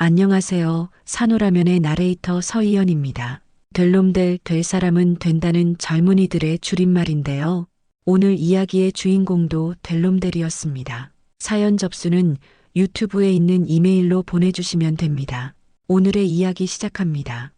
안녕하세요. 산호라면의 나레이터 서희연입니다. 될 놈 될 사람은 된다는 젊은이들의 줄임말인데요. 오늘 이야기의 주인공도 될 놈 될이었습니다. 사연 접수는 유튜브에 있는 이메일로 보내주시면 됩니다. 오늘의 이야기 시작합니다.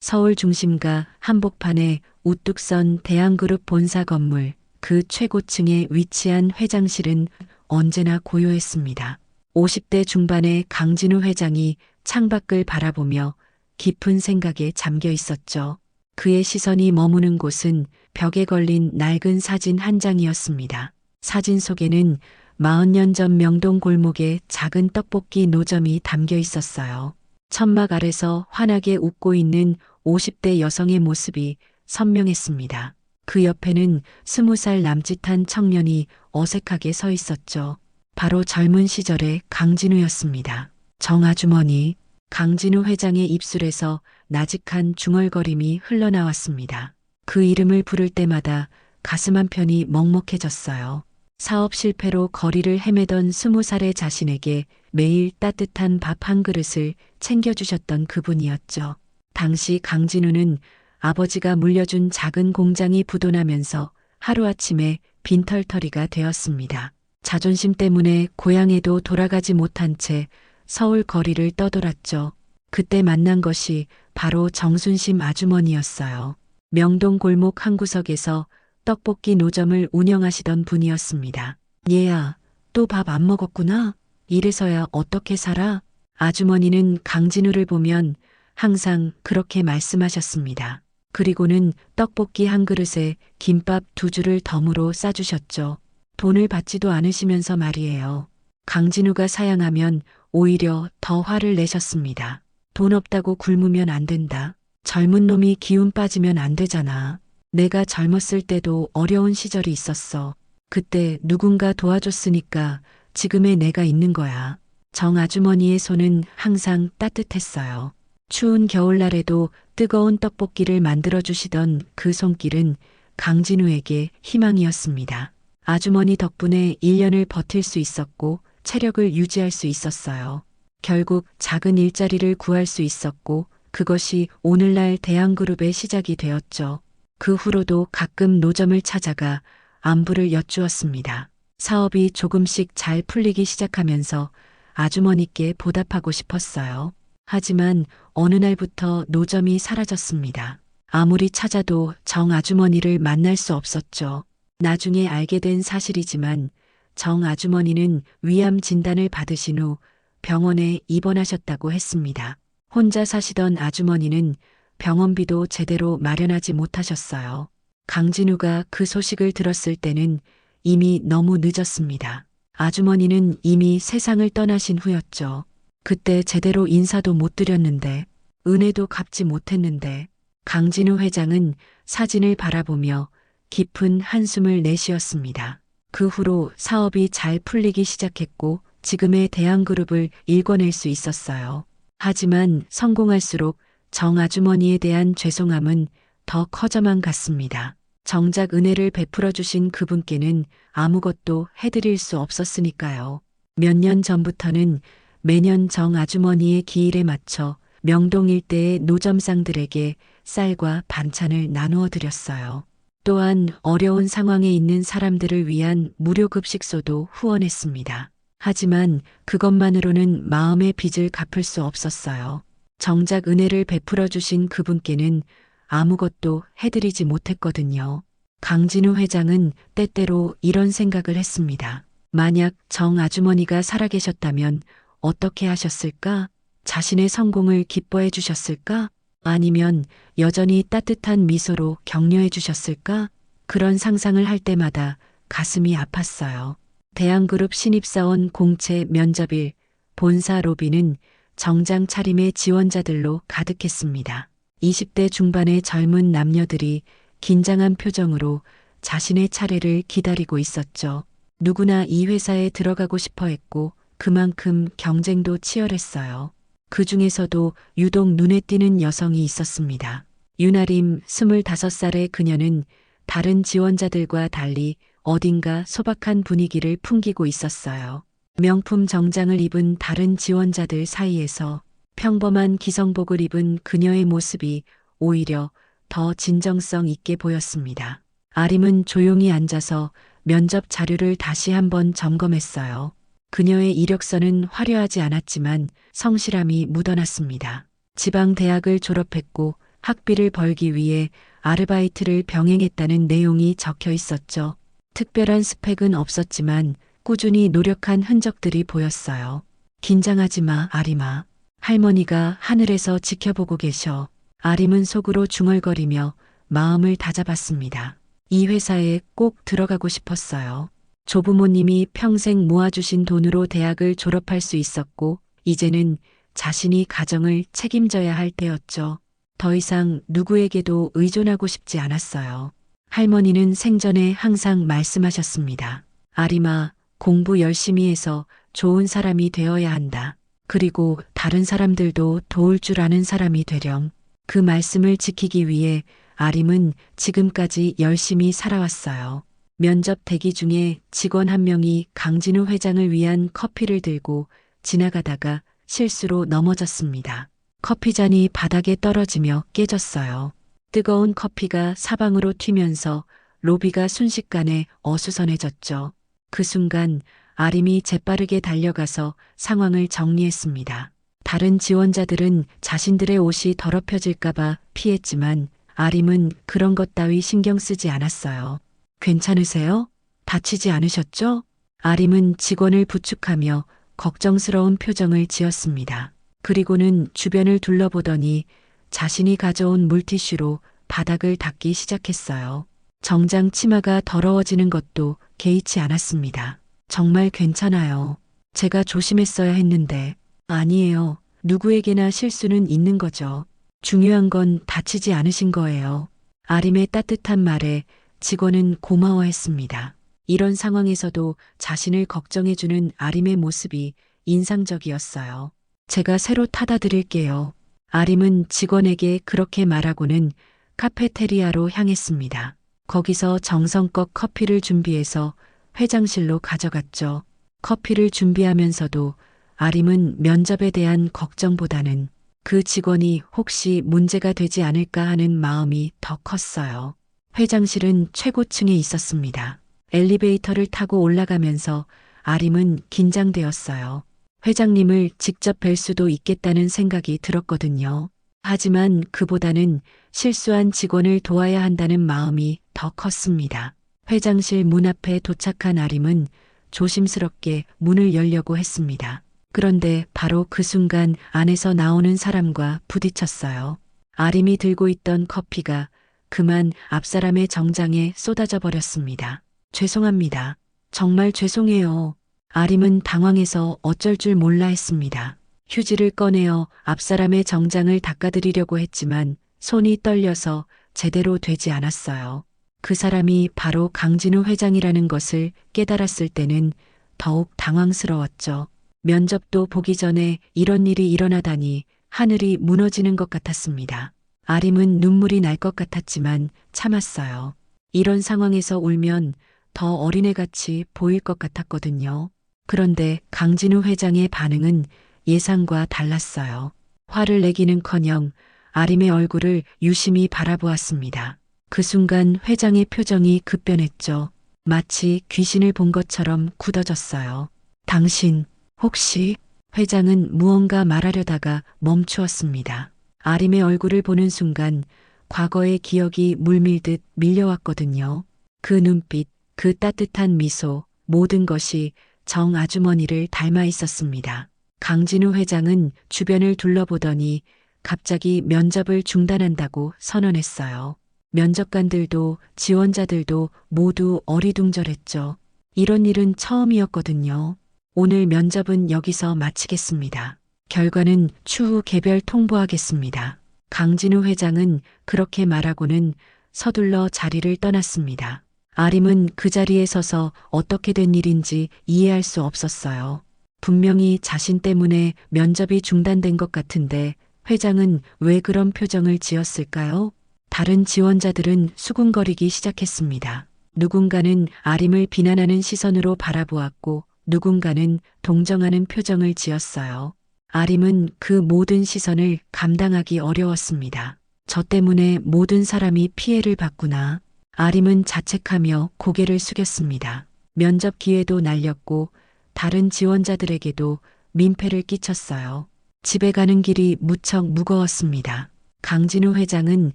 서울 중심가 한복판에 우뚝 선 대한그룹 본사 건물 그 최고층에 위치한 회장실은 언제나 고요했습니다. 50대 중반의 강진우 회장이 창밖을 바라보며 깊은 생각에 잠겨 있었죠. 그의 시선이 머무는 곳은 벽에 걸린 낡은 사진 한 장이었습니다. 사진 속에는 40년 전 명동 골목에 작은 떡볶이 노점이 담겨 있었어요. 천막 아래서 환하게 웃고 있는 50대 여성의 모습이 선명했습니다. 그 옆에는 20살 남짓한 청년이 어색하게 서 있었죠. 바로 젊은 시절의 강진우였습니다. 정아주머니. 강진우 회장의 입술에서 나직한 중얼거림이 흘러나왔습니다. 그 이름을 부를 때마다 가슴 한편이 먹먹해졌어요. 사업 실패로 거리를 헤매던 20살의 자신에게 매일 따뜻한 밥 한 그릇을 챙겨주셨던 그분이었죠. 당시 강진우는 아버지가 물려준 작은 공장이 부도나면서 하루아침에 빈털터리가 되었습니다. 자존심 때문에 고향에도 돌아가지 못한 채 서울 거리를 떠돌았죠. 그때 만난 것이 바로 정순심 아주머니였어요. 명동 골목 한 구석에서 떡볶이 노점을 운영하시던 분이었습니다. 얘야, 또 밥 안 먹었구나? 이래서야 어떻게 살아? 아주머니는 강진우를 보면 항상 그렇게 말씀하셨습니다. 그리고는 떡볶이 한 그릇에 김밥 2줄을 덤으로 싸주셨죠. 돈을 받지도 않으시면서 말이에요. 강진우가 사양하면 오히려 더 화를 내셨습니다. 돈 없다고 굶으면 안 된다. 젊은 놈이 기운 빠지면 안 되잖아. 내가 젊었을 때도 어려운 시절이 있었어. 그때 누군가 도와줬으니까 지금의 내가 있는 거야. 정 아주머니의 손은 항상 따뜻했어요. 추운 겨울날에도 뜨거운 떡볶이를 만들어주시던 그 손길은 강진우에게 희망이었습니다. 아주머니 덕분에 1년을 버틸 수 있었고 체력을 유지할 수 있었어요. 결국 작은 일자리를 구할 수 있었고 그것이 오늘날 대한그룹의 시작이 되었죠. 그 후로도 가끔 노점을 찾아가 안부를 여쭈었습니다. 사업이 조금씩 잘 풀리기 시작하면서 아주머니께 보답하고 싶었어요. 하지만 어느 날부터 노점이 사라졌습니다. 아무리 찾아도 정 아주머니를 만날 수 없었죠. 나중에 알게 된 사실이지만 정 아주머니는 위암 진단을 받으신 후 병원에 입원하셨다고 했습니다. 혼자 사시던 아주머니는 병원비도 제대로 마련하지 못하셨어요. 강진우가 그 소식을 들었을 때는 이미 너무 늦었습니다. 아주머니는 이미 세상을 떠나신 후였죠. 그때 제대로 인사도 못 드렸는데, 은혜도 갚지 못했는데, 강진우 회장은 사진을 바라보며 깊은 한숨을 내쉬었습니다. 그 후로 사업이 잘 풀리기 시작했고 지금의 대한그룹을 일궈낼 수 있었어요. 하지만 성공할수록 정 아주머니에 대한 죄송함은 더 커져만 갔습니다. 정작 은혜를 베풀어 주신 그분께는 아무것도 해드릴 수 없었으니까요. 몇 년 전부터는 매년 정 아주머니의 기일에 맞춰 명동 일대의 노점상들에게 쌀과 반찬을 나누어 드렸어요. 또한 어려운 상황에 있는 사람들을 위한 무료급식소도 후원했습니다. 하지만 그것만으로는 마음의 빚을 갚을 수 없었어요. 정작 은혜를 베풀어 주신 그분께는 아무것도 해드리지 못했거든요. 강진우 회장은 때때로 이런 생각을 했습니다. 만약 정 아주머니가 살아계셨다면 어떻게 하셨을까? 자신의 성공을 기뻐해 주셨을까? 아니면 여전히 따뜻한 미소로 격려해 주셨을까? 그런 상상을 할 때마다 가슴이 아팠어요. 대한그룹 신입사원 공채 면접일 본사 로비는 정장 차림의 지원자들로 가득했습니다. 20대 중반의 젊은 남녀들이 긴장한 표정으로 자신의 차례를 기다리고 있었죠. 누구나 이 회사에 들어가고 싶어 했고 그만큼 경쟁도 치열했어요. 그 중에서도 유독 눈에 띄는 여성이 있었습니다. 유나림 25살의 그녀는 다른 지원자들과 달리 어딘가 소박한 분위기를 풍기고 있었어요. 명품 정장을 입은 다른 지원자들 사이에서 평범한 기성복을 입은 그녀의 모습이 오히려 더 진정성 있게 보였습니다. 아림은 조용히 앉아서 면접 자료를 다시 한번 점검했어요. 그녀의 이력서는 화려하지 않았지만 성실함이 묻어났습니다. 지방 대학을 졸업했고 학비를 벌기 위해 아르바이트를 병행했다는 내용이 적혀 있었죠. 특별한 스펙은 없었지만 꾸준히 노력한 흔적들이 보였어요. 긴장하지 마, 아림아. 할머니가 하늘에서 지켜보고 계셔. 아림은 속으로 중얼거리며 마음을 다잡았습니다. 이 회사에 꼭 들어가고 싶었어요. 조부모님이 평생 모아주신 돈으로 대학을 졸업할 수 있었고, 이제는 자신이 가정을 책임져야 할 때였죠. 더 이상 누구에게도 의존하고 싶지 않았어요. 할머니는 생전에 항상 말씀하셨습니다. 아림아, 공부 열심히 해서 좋은 사람이 되어야 한다. 그리고 다른 사람들도 도울 줄 아는 사람이 되렴. 그 말씀을 지키기 위해 아림은 지금까지 열심히 살아왔어요. 면접 대기 중에 직원 한 명이 강진우 회장을 위한 커피를 들고 지나가다가 실수로 넘어졌습니다. 커피잔이 바닥에 떨어지며 깨졌어요. 뜨거운 커피가 사방으로 튀면서 로비가 순식간에 어수선해졌죠. 그 순간 아림이 재빠르게 달려가서 상황을 정리했습니다. 다른 지원자들은 자신들의 옷이 더럽혀질까봐 피했지만 아림은 그런 것 따위 신경 쓰지 않았어요. 괜찮으세요? 다치지 않으셨죠? 아림은 직원을 부축하며 걱정스러운 표정을 지었습니다. 그리고는 주변을 둘러보더니 자신이 가져온 물티슈로 바닥을 닦기 시작했어요. 정장 치마가 더러워지는 것도 개의치 않았습니다. 정말 괜찮아요. 제가 조심했어야 했는데. 아니에요. 누구에게나 실수는 있는 거죠. 중요한 건 다치지 않으신 거예요. 아림의 따뜻한 말에 직원은 고마워했습니다. 이런 상황에서도 자신을 걱정해주는 아림의 모습이 인상적이었어요. 제가 새로 타다 드릴게요. 아림은 직원에게 그렇게 말하고는 카페테리아로 향했습니다. 거기서 정성껏 커피를 준비해서 회장실로 가져갔죠. 커피를 준비하면서도 아림은 면접에 대한 걱정보다는 그 직원이 혹시 문제가 되지 않을까 하는 마음이 더 컸어요. 회장실은 최고층에 있었습니다. 엘리베이터를 타고 올라가면서 아림은 긴장되었어요. 회장님을 직접 뵐 수도 있겠다는 생각이 들었거든요. 하지만 그보다는 실수한 직원을 도와야 한다는 마음이 더 컸습니다. 회장실 문 앞에 도착한 아림은 조심스럽게 문을 열려고 했습니다. 그런데 바로 그 순간 안에서 나오는 사람과 부딪혔어요. 아림이 들고 있던 커피가 그만 앞사람의 정장에 쏟아져 버렸습니다. 죄송합니다. 정말 죄송해요. 아림은 당황해서 어쩔 줄 몰라 했습니다. 휴지를 꺼내어 앞사람의 정장을 닦아드리려고 했지만 손이 떨려서 제대로 되지 않았어요. 그 사람이 바로 강진우 회장이라는 것을 깨달았을 때는 더욱 당황스러웠죠. 면접도 보기 전에 이런 일이 일어나다니 하늘이 무너지는 것 같았습니다. 아림은 눈물이 날 것 같았지만 참았어요. 이런 상황에서 울면 더 어린애같이 보일 것 같았거든요. 그런데 강진우 회장의 반응은 예상과 달랐어요. 화를 내기는커녕 아림의 얼굴을 유심히 바라보았습니다. 그 순간 회장의 표정이 급변했죠. 마치 귀신을 본 것처럼 굳어졌어요. 당신, 혹시? 회장은 무언가 말하려다가 멈추었습니다. 아림의 얼굴을 보는 순간 과거의 기억이 물밀듯 밀려왔거든요. 그 눈빛, 그 따뜻한 미소, 모든 것이 정 아주머니를 닮아 있었습니다. 강진우 회장은 주변을 둘러보더니 갑자기 면접을 중단한다고 선언했어요. 면접관들도 지원자들도 모두 어리둥절했죠. 이런 일은 처음이었거든요. 오늘 면접은 여기서 마치겠습니다. 결과는 추후 개별 통보하겠습니다. 강진우 회장은 그렇게 말하고는 서둘러 자리를 떠났습니다. 아림은 그 자리에 서서 어떻게 된 일인지 이해할 수 없었어요. 분명히 자신 때문에 면접이 중단된 것 같은데 회장은 왜 그런 표정을 지었을까요? 다른 지원자들은 수군거리기 시작했습니다. 누군가는 아림을 비난하는 시선으로 바라보았고 누군가는 동정하는 표정을 지었어요. 아림은 그 모든 시선을 감당하기 어려웠습니다. 저 때문에 모든 사람이 피해를 받구나. 아림은 자책하며 고개를 숙였습니다. 면접 기회도 날렸고 다른 지원자들에게도 민폐를 끼쳤어요. 집에 가는 길이 무척 무거웠습니다. 강진우 회장은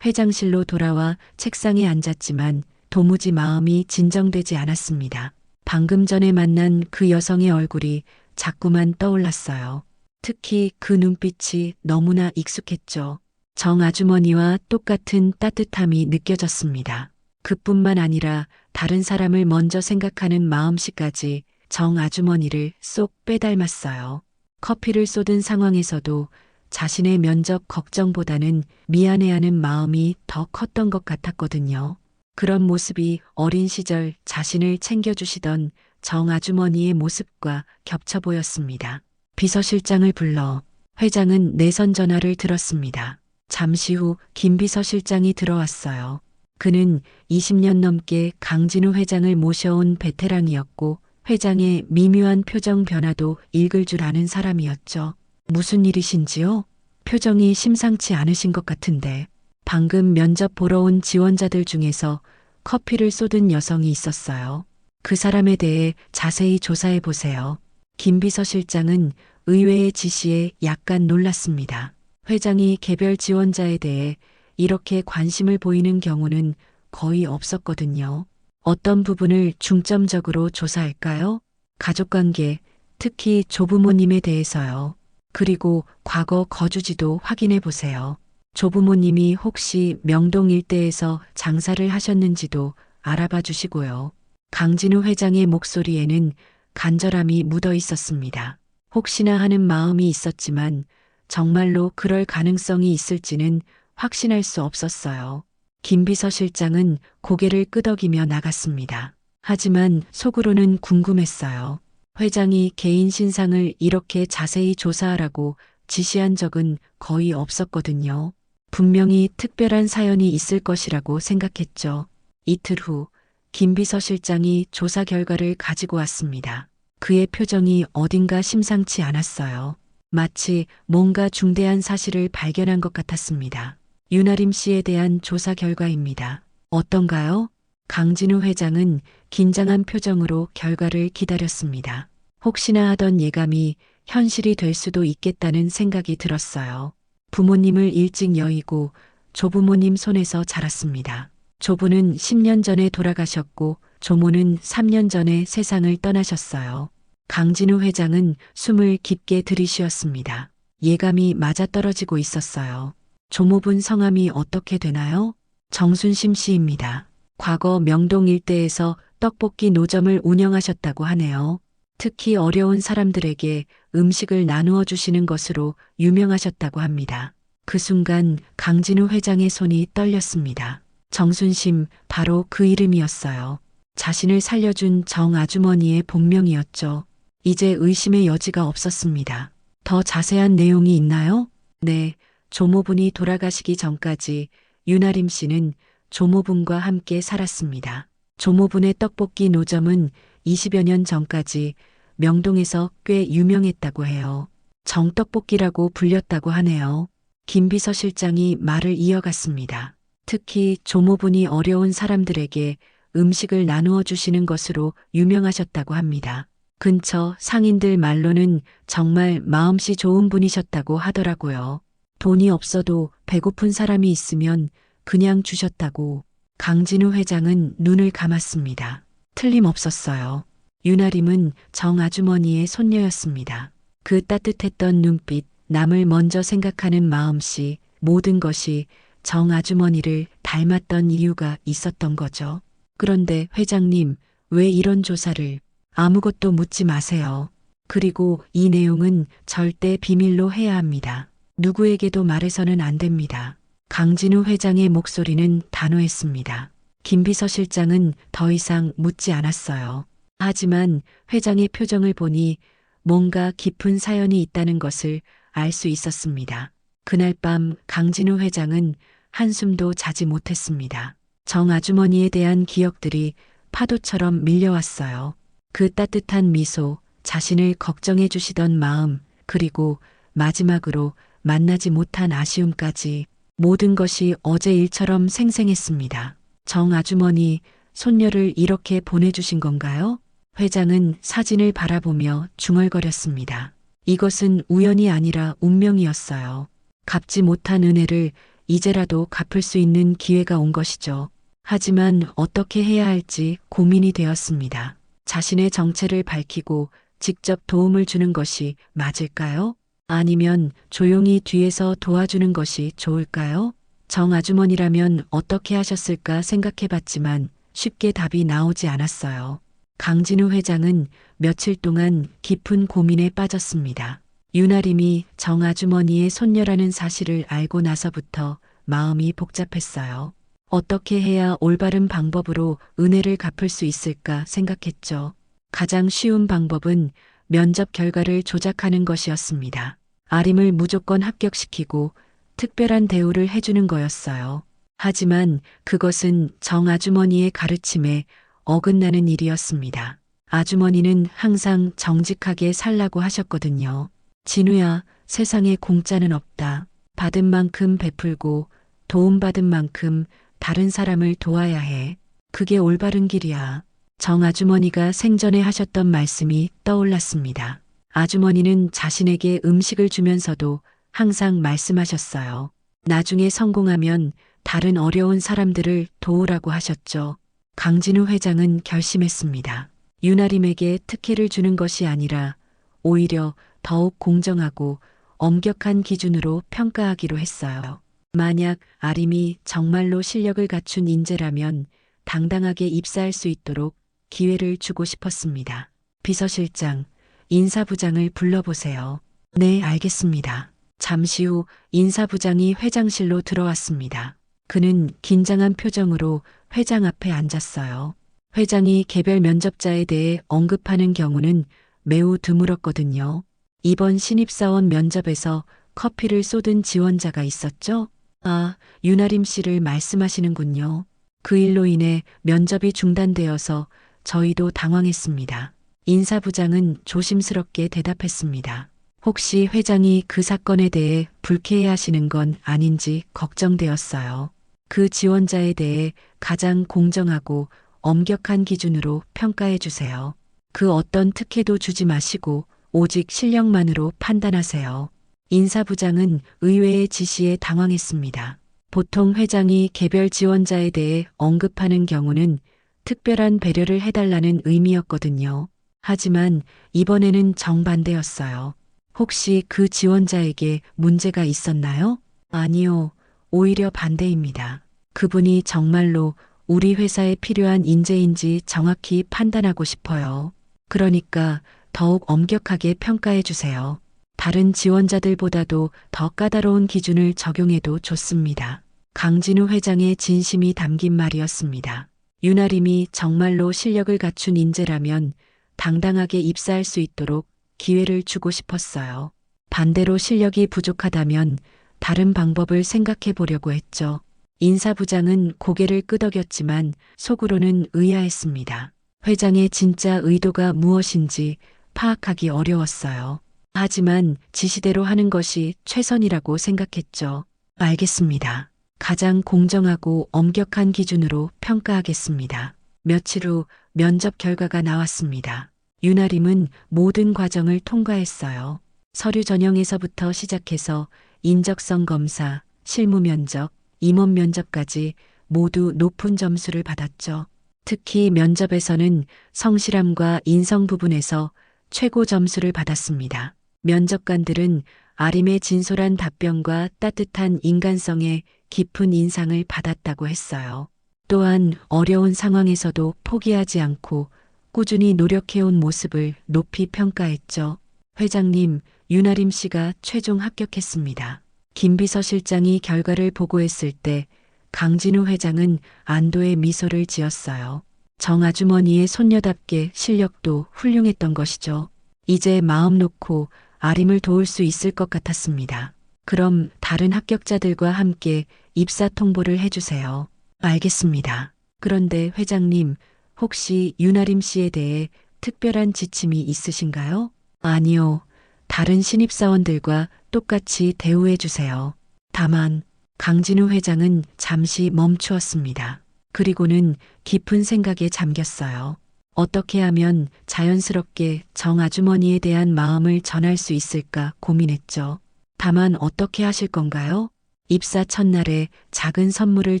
회장실로 돌아와 책상에 앉았지만 도무지 마음이 진정되지 않았습니다. 방금 전에 만난 그 여성의 얼굴이 자꾸만 떠올랐어요. 특히 그 눈빛이 너무나 익숙했죠. 정 아주머니와 똑같은 따뜻함이 느껴졌습니다. 그뿐만 아니라 다른 사람을 먼저 생각하는 마음씨까지 정 아주머니를 쏙 빼닮았어요. 커피를 쏟은 상황에서도 자신의 면접 걱정보다는 미안해하는 마음이 더 컸던 것 같았거든요. 그런 모습이 어린 시절 자신을 챙겨주시던 정 아주머니의 모습과 겹쳐 보였습니다. 비서실장을 불러 회장은 내선 전화를 들었습니다. 잠시 후 김 비서실장이 들어왔어요. 그는 20년 넘게 강진우 회장을 모셔온 베테랑이었고 회장의 미묘한 표정 변화도 읽을 줄 아는 사람이었죠. 무슨 일이신지요? 표정이 심상치 않으신 것 같은데. 방금 면접 보러 온 지원자들 중에서 커피를 쏟은 여성이 있었어요. 그 사람에 대해 자세히 조사해 보세요. 김 비서실장은 의외의 지시에 약간 놀랐습니다. 회장이 개별 지원자에 대해 이렇게 관심을 보이는 경우는 거의 없었거든요. 어떤 부분을 중점적으로 조사할까요? 가족관계, 특히 조부모님에 대해서요. 그리고 과거 거주지도 확인해 보세요. 조부모님이 혹시 명동 일대에서 장사를 하셨는지도 알아봐 주시고요. 강진우 회장의 목소리에는 간절함이 묻어 있었습니다. 혹시나 하는 마음이 있었지만 정말로 그럴 가능성이 있을지는 확신할 수 없었어요. 김 비서실장은 고개를 끄덕이며 나갔습니다. 하지만 속으로는 궁금했어요. 회장이 개인 신상을 이렇게 자세히 조사하라고 지시한 적은 거의 없었거든요. 분명히 특별한 사연이 있을 것이라고 생각했죠. 이틀 후 김 비서실장이 조사 결과를 가지고 왔습니다. 그의 표정이 어딘가 심상치 않았어요. 마치 뭔가 중대한 사실을 발견한 것 같았습니다. 윤아림 씨에 대한 조사 결과입니다. 어떤가요? 강진우 회장은 긴장한 표정으로 결과를 기다렸습니다. 혹시나 하던 예감이 현실이 될 수도 있겠다는 생각이 들었어요. 부모님을 일찍 여의고 조부모님 손에서 자랐습니다. 조부는 10년 전에 돌아가셨고 조모는 3년 전에 세상을 떠나셨어요. 강진우 회장은 숨을 깊게 들이쉬었습니다. 예감이 맞아떨어지고 있었어요. 조모분 성함이 어떻게 되나요? 정순심 씨입니다. 과거 명동 일대에서 떡볶이 노점을 운영하셨다고 하네요. 특히 어려운 사람들에게 음식을 나누어 주시는 것으로 유명하셨다고 합니다. 그 순간 강진우 회장의 손이 떨렸습니다. 정순심, 바로 그 이름이었어요. 자신을 살려준 정 아주머니의 본명이었죠. 이제 의심의 여지가 없었습니다. 더 자세한 내용이 있나요? 네, 조모분이 돌아가시기 전까지 윤아림 씨는 조모분과 함께 살았습니다. 조모분의 떡볶이 노점은 20여 년 전까지 명동에서 꽤 유명했다고 해요. 정떡볶이라고 불렸다고 하네요. 김 비서실장이 말을 이어갔습니다. 특히 조모분이 어려운 사람들에게 음식을 나누어 주시는 것으로 유명하셨다고 합니다. 근처 상인들 말로는 정말 마음씨 좋은 분이셨다고 하더라고요. 돈이 없어도 배고픈 사람이 있으면 그냥 주셨다고. 강진우 회장은 눈을 감았습니다. 틀림없었어요. 윤아림은 정 아주머니의 손녀였습니다. 그 따뜻했던 눈빛, 남을 먼저 생각하는 마음씨, 모든 것이 정 아주머니를 닮았던 이유가 있었던 거죠. 그런데 회장님, 왜 이런 조사를? 아무것도 묻지 마세요. 그리고 이 내용은 절대 비밀로 해야 합니다. 누구에게도 말해서는 안 됩니다. 강진우 회장의 목소리는 단호했습니다. 김 비서실장은 더 이상 묻지 않았어요. 하지만 회장의 표정을 보니 뭔가 깊은 사연이 있다는 것을 알 수 있었습니다. 그날 밤 강진우 회장은 한숨도 자지 못했습니다. 정 아주머니에 대한 기억들이 파도처럼 밀려왔어요. 그 따뜻한 미소, 자신을 걱정해 주시던 마음, 그리고 마지막으로 만나지 못한 아쉬움까지 모든 것이 어제 일처럼 생생했습니다. 정 아주머니, 손녀를 이렇게 보내주신 건가요? 회장은 사진을 바라보며 중얼거렸습니다. 이것은 우연이 아니라 운명이었어요. 갚지 못한 은혜를 이제라도 갚을 수 있는 기회가 온 것이죠. 하지만 어떻게 해야 할지 고민이 되었습니다. 자신의 정체를 밝히고 직접 도움을 주는 것이 맞을까요? 아니면 조용히 뒤에서 도와주는 것이 좋을까요? 정 아주머니라면 어떻게 하셨을까 생각해 봤지만 쉽게 답이 나오지 않았어요. 강진우 회장은 며칠 동안 깊은 고민에 빠졌습니다. 유나림이 정 아주머니의 손녀라는 사실을 알고 나서부터 마음이 복잡했어요. 어떻게 해야 올바른 방법으로 은혜를 갚을 수 있을까 생각했죠. 가장 쉬운 방법은 면접 결과를 조작하는 것이었습니다. 아림을 무조건 합격시키고 특별한 대우를 해주는 거였어요. 하지만 그것은 정 아주머니의 가르침에 어긋나는 일이었습니다. 아주머니는 항상 정직하게 살라고 하셨거든요. 진우야, 세상에 공짜는 없다. 받은 만큼 베풀고 도움받은 만큼 다른 사람을 도와야 해. 그게 올바른 길이야. 정 아주머니가 생전에 하셨던 말씀이 떠올랐습니다. 아주머니는 자신에게 음식을 주면서도 항상 말씀하셨어요. 나중에 성공하면 다른 어려운 사람들을 도우라고 하셨죠. 강진우 회장은 결심했습니다. 유나림에게 특혜를 주는 것이 아니라 오히려 더욱 공정하고 엄격한 기준으로 평가하기로 했어요. 만약 아림이 정말로 실력을 갖춘 인재라면 당당하게 입사할 수 있도록 기회를 주고 싶었습니다. 비서실장, 인사부장을 불러보세요. 네, 알겠습니다. 잠시 후 인사부장이 회장실로 들어왔습니다. 그는 긴장한 표정으로 회장 앞에 앉았어요. 회장이 개별 면접자에 대해 언급하는 경우는 매우 드물었거든요. 이번 신입사원 면접에서 커피를 쏟은 지원자가 있었죠? 아, 유나림 씨를 말씀하시는군요. 그 일로 인해 면접이 중단되어서 저희도 당황했습니다. 인사부장은 조심스럽게 대답했습니다. 혹시 회장이 그 사건에 대해 불쾌해하시는 건 아닌지 걱정되었어요. 그 지원자에 대해 가장 공정하고 엄격한 기준으로 평가해 주세요. 그 어떤 특혜도 주지 마시고 오직 실력만으로 판단하세요. 인사부장은 의외의 지시에 당황했습니다. 보통 회장이 개별 지원자에 대해 언급하는 경우는 특별한 배려를 해달라는 의미였거든요. 하지만 이번에는 정반대였어요. 혹시 그 지원자에게 문제가 있었나요? 아니요. 오히려 반대입니다. 그분이 정말로 우리 회사에 필요한 인재인지 정확히 판단하고 싶어요. 그러니까 더욱 엄격하게 평가해 주세요. 다른 지원자들보다도 더 까다로운 기준을 적용해도 좋습니다. 강진우 회장의 진심이 담긴 말이었습니다. 유나림이 정말로 실력을 갖춘 인재라면 당당하게 입사할 수 있도록 기회를 주고 싶었어요. 반대로 실력이 부족하다면 다른 방법을 생각해 보려고 했죠. 인사부장은 고개를 끄덕였지만 속으로는 의아했습니다. 회장의 진짜 의도가 무엇인지 파악하기 어려웠어요. 하지만 지시대로 하는 것이 최선이라고 생각했죠. 알겠습니다. 가장 공정하고 엄격한 기준으로 평가하겠습니다. 며칠 후 면접 결과가 나왔습니다. 유나림은 모든 과정을 통과했어요. 서류 전형에서부터 시작해서 인적성 검사, 실무 면접, 임원 면접까지 모두 높은 점수를 받았죠. 특히 면접에서는 성실함과 인성 부분에서 최고 점수를 받았습니다. 면접관들은 아림의 진솔한 답변과 따뜻한 인간성에 깊은 인상을 받았다고 했어요. 또한 어려운 상황에서도 포기하지 않고 꾸준히 노력해온 모습을 높이 평가했죠. 회장님, 유나림 씨가 최종 합격했습니다. 김 비서실장이 결과를 보고했을 때 강진우 회장은 안도의 미소를 지었어요. 정 아주머니의 손녀답게 실력도 훌륭했던 것이죠. 이제 마음 놓고 아림을 도울 수 있을 것 같았습니다. 그럼 다른 합격자들과 함께 입사 통보를 해주세요. 알겠습니다. 그런데 회장님, 혹시 유나림 씨에 대해 특별한 지침이 있으신가요? 아니요. 다른 신입사원들과 똑같이 대우해 주세요. 다만 강진우 회장은 잠시 멈추었습니다. 그리고는 깊은 생각에 잠겼어요. 어떻게 하면 자연스럽게 정 아주머니에 대한 마음을 전할 수 있을까 고민했죠. 다만 어떻게 하실 건가요? 입사 첫날에 작은 선물을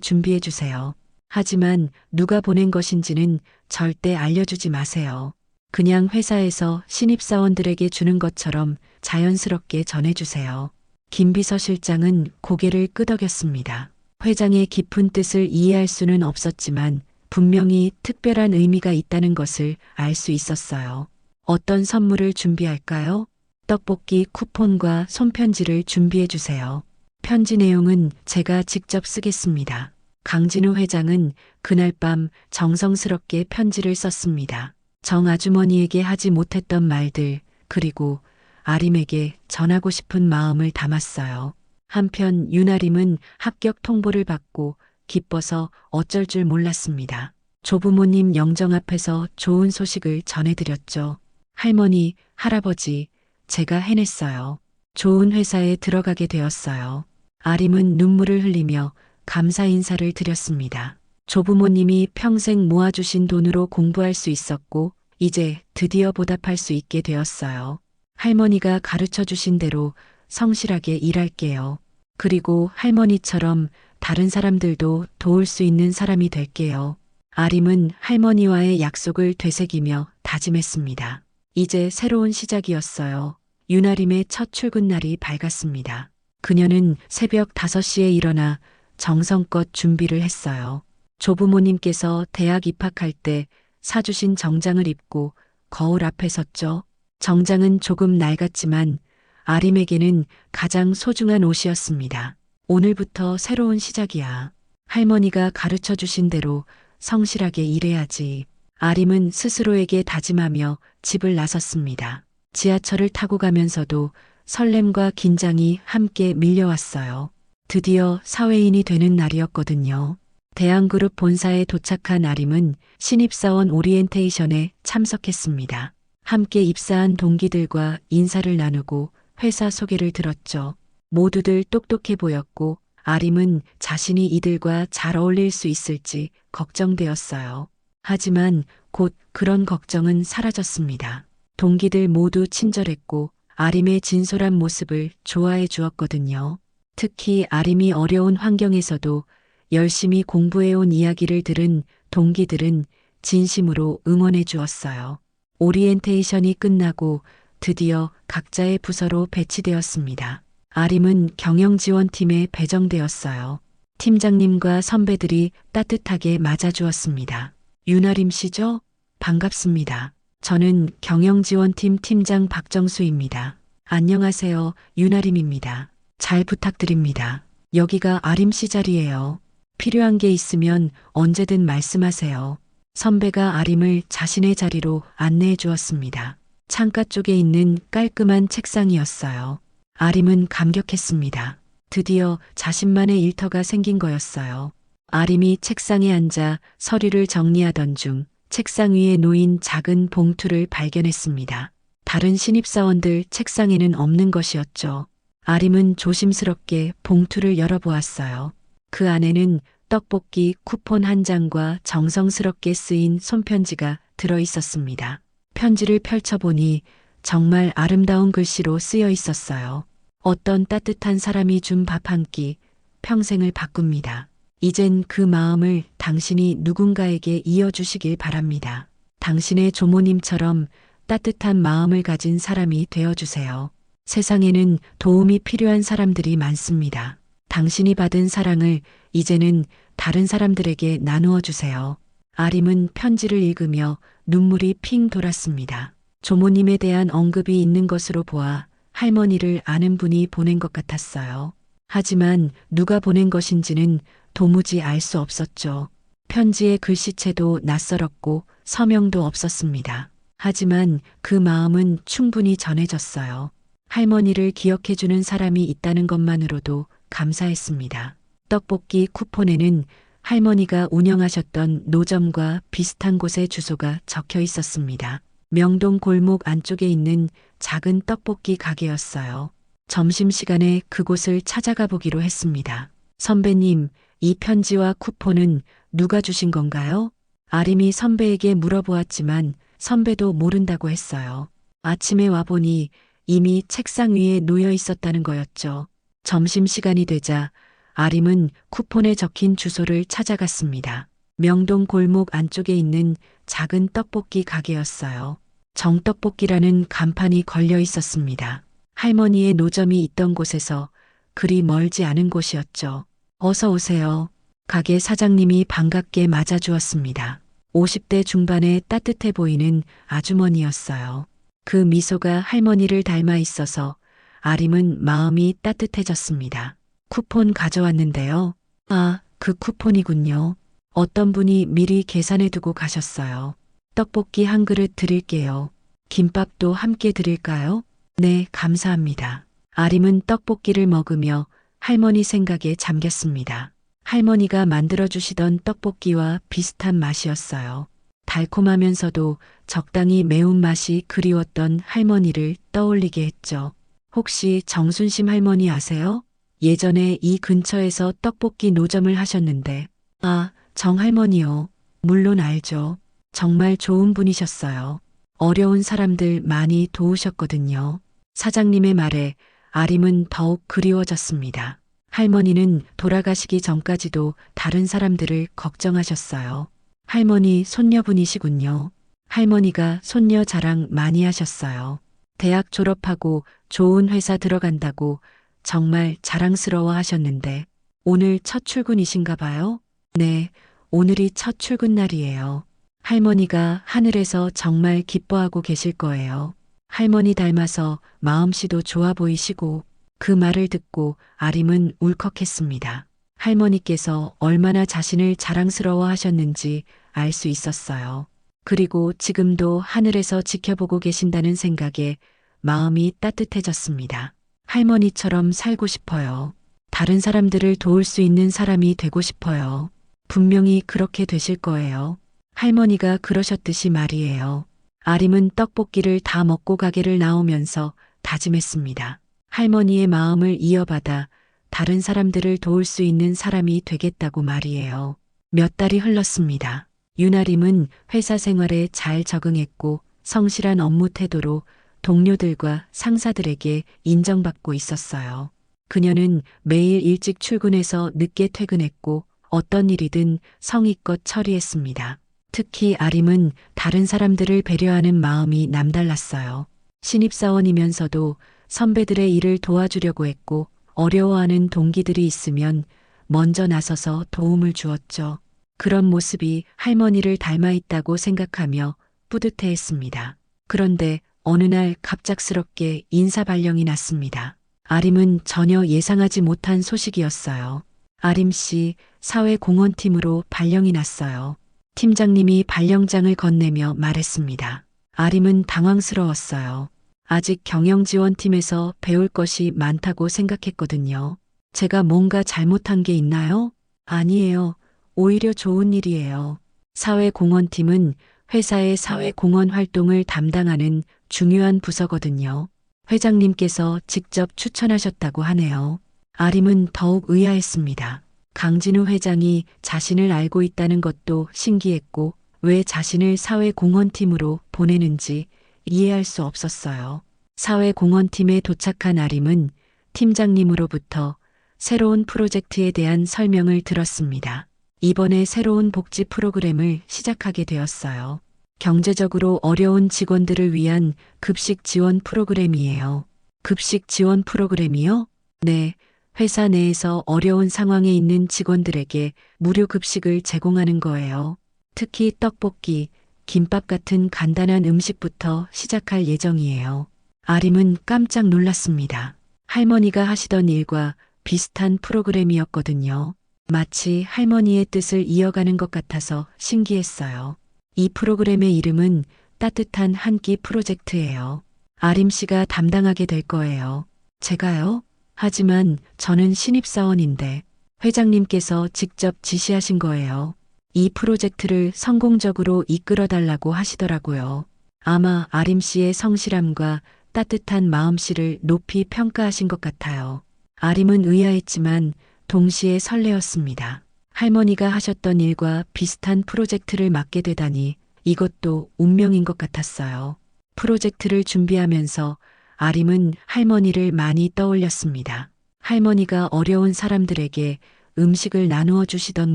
준비해 주세요. 하지만 누가 보낸 것인지는 절대 알려주지 마세요. 그냥 회사에서 신입사원들에게 주는 것처럼 자연스럽게 전해주세요. 김 비서실장은 고개를 끄덕였습니다. 회장의 깊은 뜻을 이해할 수는 없었지만 분명히 특별한 의미가 있다는 것을 알 수 있었어요. 어떤 선물을 준비할까요? 떡볶이 쿠폰과 손편지를 준비해 주세요. 편지 내용은 제가 직접 쓰겠습니다. 강진우 회장은 그날 밤 정성스럽게 편지를 썼습니다. 정 아주머니에게 하지 못했던 말들, 그리고 아림에게 전하고 싶은 마음을 담았어요. 한편 윤아림은 합격 통보를 받고 기뻐서 어쩔 줄 몰랐습니다. 조부모님 영정 앞에서 좋은 소식을 전해드렸죠. 할머니, 할아버지, 제가 해냈어요. 좋은 회사에 들어가게 되었어요. 아림은 눈물을 흘리며 감사 인사를 드렸습니다. 조부모님이 평생 모아주신 돈으로 공부할 수 있었고 이제 드디어 보답할 수 있게 되었어요. 할머니가 가르쳐 주신 대로 성실하게 일할게요. 그리고 할머니처럼 다른 사람들도 도울 수 있는 사람이 될게요. 아림은 할머니와의 약속을 되새기며 다짐했습니다. 이제 새로운 시작이었어요. 윤아림의 첫 출근 날이 밝았습니다. 그녀는 새벽 5시에 일어나 정성껏 준비를 했어요. 조부모님께서 대학 입학할 때 사주신 정장을 입고 거울 앞에 섰죠. 정장은 조금 낡았지만 아림에게는 가장 소중한 옷이었습니다. 오늘부터 새로운 시작이야. 할머니가 가르쳐 주신 대로 성실하게 일해야지. 아림은 스스로에게 다짐하며 집을 나섰습니다. 지하철을 타고 가면서도 설렘과 긴장이 함께 밀려왔어요. 드디어 사회인이 되는 날이었거든요. 대한그룹 본사에 도착한 아림은 신입사원 오리엔테이션에 참석했습니다. 함께 입사한 동기들과 인사를 나누고 회사 소개를 들었죠. 모두들 똑똑해 보였고 아림은 자신이 이들과 잘 어울릴 수 있을지 걱정되었어요. 하지만 곧 그런 걱정은 사라졌습니다. 동기들 모두 친절했고 아림의 진솔한 모습을 좋아해 주었거든요. 특히 아림이 어려운 환경에서도 열심히 공부해온 이야기를 들은 동기들은 진심으로 응원해 주었어요. 오리엔테이션이 끝나고 드디어 각자의 부서로 배치되었습니다. 아림은 경영지원팀에 배정되었어요. 팀장님과 선배들이 따뜻하게 맞아주었습니다. 윤아림 씨죠? 반갑습니다. 저는 경영지원팀 팀장 박정수입니다. 안녕하세요. 윤아림입니다. 잘 부탁드립니다. 여기가 아림 씨 자리예요. 필요한 게 있으면 언제든 말씀하세요. 선배가 아림을 자신의 자리로 안내해 주었습니다. 창가 쪽에 있는 깔끔한 책상이었어요. 아림은 감격했습니다. 드디어 자신만의 일터가 생긴 거였어요. 아림이 책상에 앉아 서류를 정리하던 중 책상 위에 놓인 작은 봉투를 발견했습니다. 다른 신입사원들 책상에는 없는 것이었죠. 아림은 조심스럽게 봉투를 열어보았어요. 그 안에는 떡볶이 쿠폰 한 장과 정성스럽게 쓰인 손편지가 들어 있었습니다. 편지를 펼쳐보니 정말 아름다운 글씨로 쓰여 있었어요. 어떤 따뜻한 사람이 준 밥 한 끼, 평생을 바꿉니다. 이젠 그 마음을 당신이 누군가에게 이어주시길 바랍니다. 당신의 조모님처럼 따뜻한 마음을 가진 사람이 되어주세요. 세상에는 도움이 필요한 사람들이 많습니다. 당신이 받은 사랑을 이제는 다른 사람들에게 나누어 주세요. 아림은 편지를 읽으며 눈물이 핑 돌았습니다. 조모님에 대한 언급이 있는 것으로 보아 할머니를 아는 분이 보낸 것 같았어요. 하지만 누가 보낸 것인지는 도무지 알 수 없었죠. 편지의 글씨체도 낯설었고 서명도 없었습니다. 하지만 그 마음은 충분히 전해졌어요. 할머니를 기억해주는 사람이 있다는 것만으로도 감사했습니다. 떡볶이 쿠폰에는 할머니가 운영하셨던 노점과 비슷한 곳의 주소가 적혀 있었습니다. 명동 골목 안쪽에 있는 작은 떡볶이 가게였어요. 점심시간에 그곳을 찾아가 보기로 했습니다. 선배님, 이 편지와 쿠폰은 누가 주신 건가요? 아림이 선배에게 물어보았지만 선배도 모른다고 했어요. 아침에 와보니 이미 책상 위에 놓여 있었다는 거였죠. 점심시간이 되자 아림은 쿠폰에 적힌 주소를 찾아갔습니다. 명동 골목 안쪽에 있는 작은 떡볶이 가게였어요. 정떡볶이라는 간판이 걸려 있었습니다. 할머니의 노점이 있던 곳에서 그리 멀지 않은 곳이었죠. 어서 오세요. 가게 사장님이 반갑게 맞아주었습니다. 50대 중반의 따뜻해 보이는 아주머니였어요. 그 미소가 할머니를 닮아 있어서 아림은 마음이 따뜻해졌습니다. 쿠폰 가져왔는데요. 아, 그 쿠폰이군요. 어떤 분이 미리 계산해 두고 가셨어요. 떡볶이 한 그릇 드릴게요. 김밥도 함께 드릴까요? 네, 감사합니다. 아림은 떡볶이를 먹으며 할머니 생각에 잠겼습니다. 할머니가 만들어주시던 떡볶이와 비슷한 맛이었어요. 달콤하면서도 적당히 매운맛이 그리웠던 할머니를 떠올리게 했죠. 혹시 정순심 할머니 아세요? 예전에 이 근처에서 떡볶이 노점을 하셨는데, 아, 정할머니요. 물론 알죠. 정말 좋은 분이셨어요. 어려운 사람들 많이 도우셨거든요. 사장님의 말에 아림은 더욱 그리워졌습니다. 할머니는 돌아가시기 전까지도 다른 사람들을 걱정하셨어요. 할머니 손녀분이시군요. 할머니가 손녀 자랑 많이 하셨어요. 대학 졸업하고 좋은 회사 들어간다고 정말 자랑스러워 하셨는데 오늘 첫 출근이신가 봐요? 네, 오늘이 첫 출근 날이에요. 할머니가 하늘에서 정말 기뻐하고 계실 거예요. 할머니 닮아서 마음씨도 좋아 보이시고 그 말을 듣고 아림은 울컥했습니다. 할머니께서 얼마나 자신을 자랑스러워 하셨는지 알 수 있었어요. 그리고 지금도 하늘에서 지켜보고 계신다는 생각에 마음이 따뜻해졌습니다. 할머니처럼 살고 싶어요. 다른 사람들을 도울 수 있는 사람이 되고 싶어요. 분명히 그렇게 되실 거예요. 할머니가 그러셨듯이 말이에요. 아림은 떡볶이를 다 먹고 가게를 나오면서 다짐했습니다. 할머니의 마음을 이어받아 다른 사람들을 도울 수 있는 사람이 되겠다고 말이에요. 몇 달이 흘렀습니다. 윤아림은 회사 생활에 잘 적응했고 성실한 업무 태도로 동료들과 상사들에게 인정받고 있었어요. 그녀는 매일 일찍 출근해서 늦게 퇴근했고 어떤 일이든 성의껏 처리했습니다. 특히 아림은 다른 사람들을 배려하는 마음이 남달랐어요. 신입사원이면서도 선배들의 일을 도와주려고 했고 어려워하는 동기들이 있으면 먼저 나서서 도움을 주었죠. 그런 모습이 할머니를 닮아 있다고 생각하며 뿌듯해했습니다. 그런데 어느 날 갑작스럽게 인사 발령이 났습니다. 아림은 전혀 예상하지 못한 소식이었어요. 아림 씨, 사회공헌팀으로 발령이 났어요. 팀장님이 발령장을 건네며 말했습니다. 아림은 당황스러웠어요. 아직 경영지원팀에서 배울 것이 많다고 생각했거든요. 제가 뭔가 잘못한 게 있나요? 아니에요. 오히려 좋은 일이에요. 사회공헌팀은 회사의 사회공헌 활동을 담당하는 중요한 부서거든요. 회장님께서 직접 추천하셨다고 하네요. 아림은 더욱 의아했습니다. 강진우 회장이 자신을 알고 있다는 것도 신기했고 왜 자신을 사회공헌팀으로 보내는지 이해할 수 없었어요. 사회공헌팀에 도착한 아림은 팀장님으로부터 새로운 프로젝트에 대한 설명을 들었습니다. 이번에 새로운 복지 프로그램을 시작하게 되었어요. 경제적으로 어려운 직원들을 위한 급식 지원 프로그램이에요. 급식 지원 프로그램이요? 네, 회사 내에서 어려운 상황에 있는 직원들에게 무료 급식을 제공하는 거예요. 특히 떡볶이, 김밥 같은 간단한 음식부터 시작할 예정이에요. 아림은 깜짝 놀랐습니다. 할머니가 하시던 일과 비슷한 프로그램이었거든요. 마치 할머니의 뜻을 이어가는 것 같아서 신기했어요. 이 프로그램의 이름은 따뜻한 한 끼 프로젝트예요. 아림 씨가 담당하게 될 거예요. 제가요? 하지만 저는 신입사원인데 회장님께서 직접 지시하신 거예요. 이 프로젝트를 성공적으로 이끌어 달라고 하시더라고요. 아마 아림 씨의 성실함과 따뜻한 마음씨를 높이 평가하신 것 같아요. 아림은 의아했지만 동시에 설레었습니다. 할머니가 하셨던 일과 비슷한 프로젝트를 맡게 되다니 이것도 운명인 것 같았어요. 프로젝트를 준비하면서 아림은 할머니를 많이 떠올렸습니다. 할머니가 어려운 사람들에게 음식을 나누어 주시던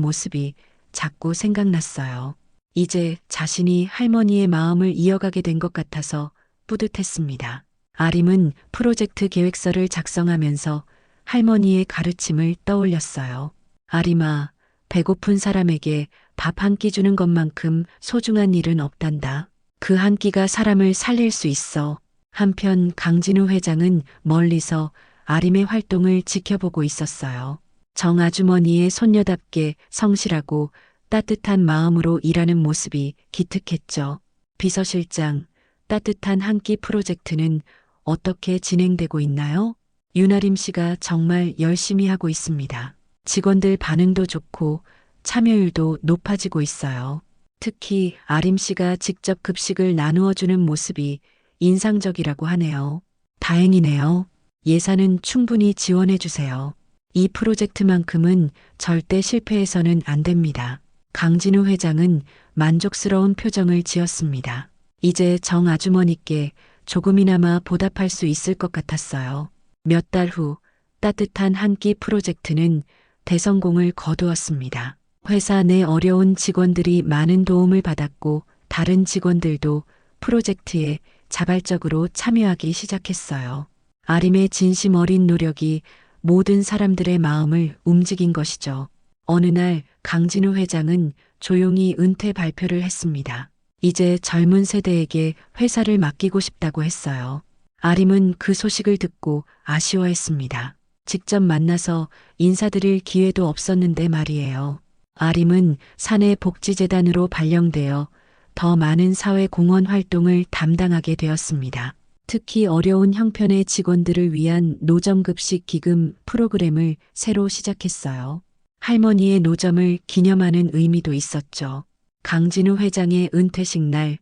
모습이 자꾸 생각났어요. 이제 자신이 할머니의 마음을 이어가게 된 것 같아서 뿌듯했습니다. 아림은 프로젝트 계획서를 작성하면서 할머니의 가르침을 떠올렸어요. 아림아, 배고픈 사람에게 밥 한 끼 주는 것만큼 소중한 일은 없단다. 그 한 끼가 사람을 살릴 수 있어. 한편 강진우 회장은 멀리서 아림의 활동을 지켜보고 있었어요. 정 아주머니의 손녀답게 성실하고 따뜻한 마음으로 일하는 모습이 기특했죠. 비서실장, 따뜻한 한 끼 프로젝트는 어떻게 진행되고 있나요? 윤아림 씨가 정말 열심히 하고 있습니다. 직원들 반응도 좋고 참여율도 높아지고 있어요. 특히 아림 씨가 직접 급식을 나누어 주는 모습이 인상적이라고 하네요. 다행이네요. 예산은 충분히 지원해 주세요. 이 프로젝트만큼은 절대 실패해서는 안 됩니다. 강진우 회장은 만족스러운 표정을 지었습니다. 이제 정 아주머니께 조금이나마 보답할 수 있을 것 같았어요. 몇 달 후 따뜻한 한 끼 프로젝트는 대성공을 거두었습니다. 회사 내 어려운 직원들이 많은 도움을 받았고 다른 직원들도 프로젝트에 자발적으로 참여하기 시작했어요. 아림의 진심 어린 노력이 모든 사람들의 마음을 움직인 것이죠. 어느 날 강진우 회장은 조용히 은퇴 발표를 했습니다. 이제 젊은 세대에게 회사를 맡기고 싶다고 했어요. 아림은 그 소식을 듣고 아쉬워했습니다. 직접 만나서 인사드릴 기회도 없었는데 말이에요. 아림은 사내복지재단으로 발령되어 더 많은 사회공헌 활동을 담당하게 되었습니다. 특히 어려운 형편의 직원들을 위한 노점급식 기금 프로그램을 새로 시작했어요. 할머니의 노점을 기념하는 의미도 있었죠. 강진우 회장의 은퇴식 날